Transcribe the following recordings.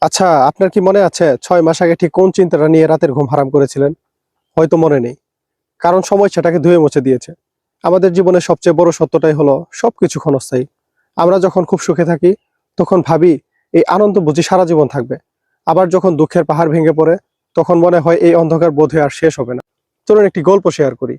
আচ্ছা, আপনার কি মনে আছে 6 মাস আগে ঠিক কোন চিন্তাটা নিয়ে রাতের ঘুম হারাম করেছিলেন? হয়তো মনে নেই, কারণ সময় সেটাকে ধুয়ে মুছে দিয়েছে। আমাদের জীবনের সবচেয়ে বড় সত্যটাই হলো সবকিছু ক্ষণস্থায়ী। আমরা যখন খুব সুখে থাকি তখন ভাবি এই আনন্দ বুঝি সারা জীবন থাকবে। আবার যখন দুঃখের পাহাড় ভেঙে পড়ে তখন মনে হয় এই অন্ধকার বোধহয় আর শেষ হবে না। চলুন একটি গল্প শেয়ার করি।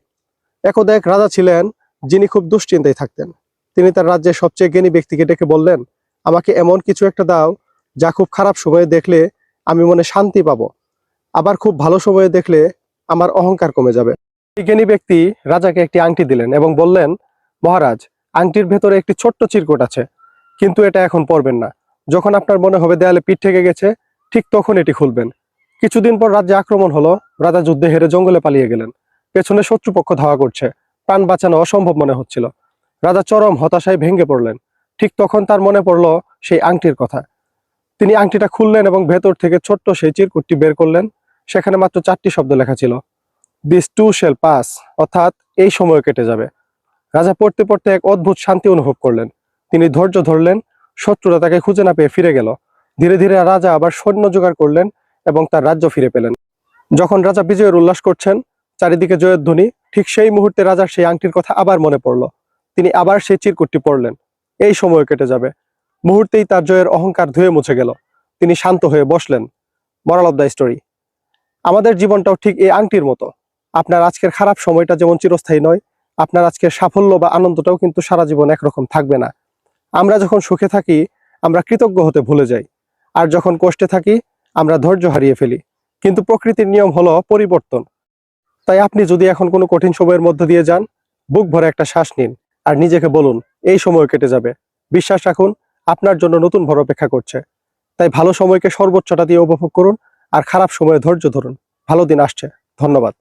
একদা এক রাজা ছিলেন যিনি খুব দুশ্চিন্তায় থাকতেন। তিনি তার রাজ্যের সবচেয়ে জ্ঞানী ব্যক্তিকে ডেকে বললেন, আমাকে এমন কিছু একটা দাও যা খুব খারাপ সময়ে দেখলে আমি মনে শান্তি পাবো, আবার খুব ভালো সময়ে দেখলে আমার অহংকার কমে যাবে। এই জ্ঞানী ব্যক্তি রাজাকে একটি আংটি দিলেন এবং বললেন, মহারাজ, আংটির ভেতরে একটি ছোট্ট চিরকুট আছে, কিন্তু এটা এখন পরবেন না। যখন আপনার মনে হবে দেয়ালে পিঠ থেকে গেছে, ঠিক তখন এটি খুলবেন। কিছুদিন পর রাজ্যে আক্রমণ হলো। রাজা যুদ্ধে হেরে জঙ্গলে পালিয়ে গেলেন। পেছনে শত্রুপক্ষ ধাওয়া করছে। প্রাণ বাঁচানো অসম্ভব মনে হচ্ছিল। রাজা চরম হতাশায় ভেঙে পড়লেন। ঠিক তখন তার মনে পড়লো সেই আংটির কথা। তিনি আংটিটা খুললেন এবং ভেতর থেকে ছোট্ট সেই চিরকুটটি বের করলেন। সেখানে মাত্র 4টি শব্দ লেখা ছিল, দিস টু শ্যাল পাস, অর্থাৎ এই সময় কেটে যাবে। রাজা পড়তে পড়তে এক অদ্ভুত শান্তি অনুভব করলেন। তিনি ধৈর্য ধরলেন। শত্রুরা তাকে খুঁজে না পেয়ে ফিরে গেল। ধীরে ধীরে রাজা আবার সৈন্য জোগাড় করলেন এবং তার রাজ্য ফিরে পেলেন। যখন রাজা বিজয়ের উল্লাস করছেন, চারিদিকে জয়ের ধ্বনি, ঠিক সেই মুহূর্তে রাজার সেই আংটির কথা আবার মনে পড়ল। তিনি আবার সেই চিরকুটটি পড়লেন, এই সময় কেটে যাবে। মুহূর্তেই তার জয়ের অহংকার ধুয়ে মুছে গেল। তিনি শান্ত হয়ে বসলেন। মরাল অফ দ্য স্টোরি, আমাদের জীবনটাও ঠিক এই আংটির মতো। আপনার আজকের খারাপ সময়টা যেমন চিরস্থায়ী নয়, আপনার আজকের সাফল্য বা আনন্দটাও কিন্তু সারা জীবন একরকম থাকবে না। আমরা যখন সুখে থাকি আমরা কৃতজ্ঞ হতে ভুলে যাই, আর যখন কষ্টে থাকি আমরা ধৈর্য হারিয়ে ফেলি। কিন্তু প্রকৃতির নিয়ম হলো পরিবর্তন। তাই আপনি যদি এখন কোনো কঠিন সময়ের মধ্যে দিয়ে যান, বুক ভরে একটা শ্বাস নিন আর নিজেকে বলুন, এই সময় কেটে যাবে। বিশ্বাস রাখুন, আপনার জন্য নতুন ভর অপেক্ষা করছে। তাই ভালো সময়কে সর্বোচ্চটা দিয়ে উপভোগ করুন, আর খারাপ সময়ে ধৈর্য ধরুন। ভালো দিন আসছে। ধন্যবাদ।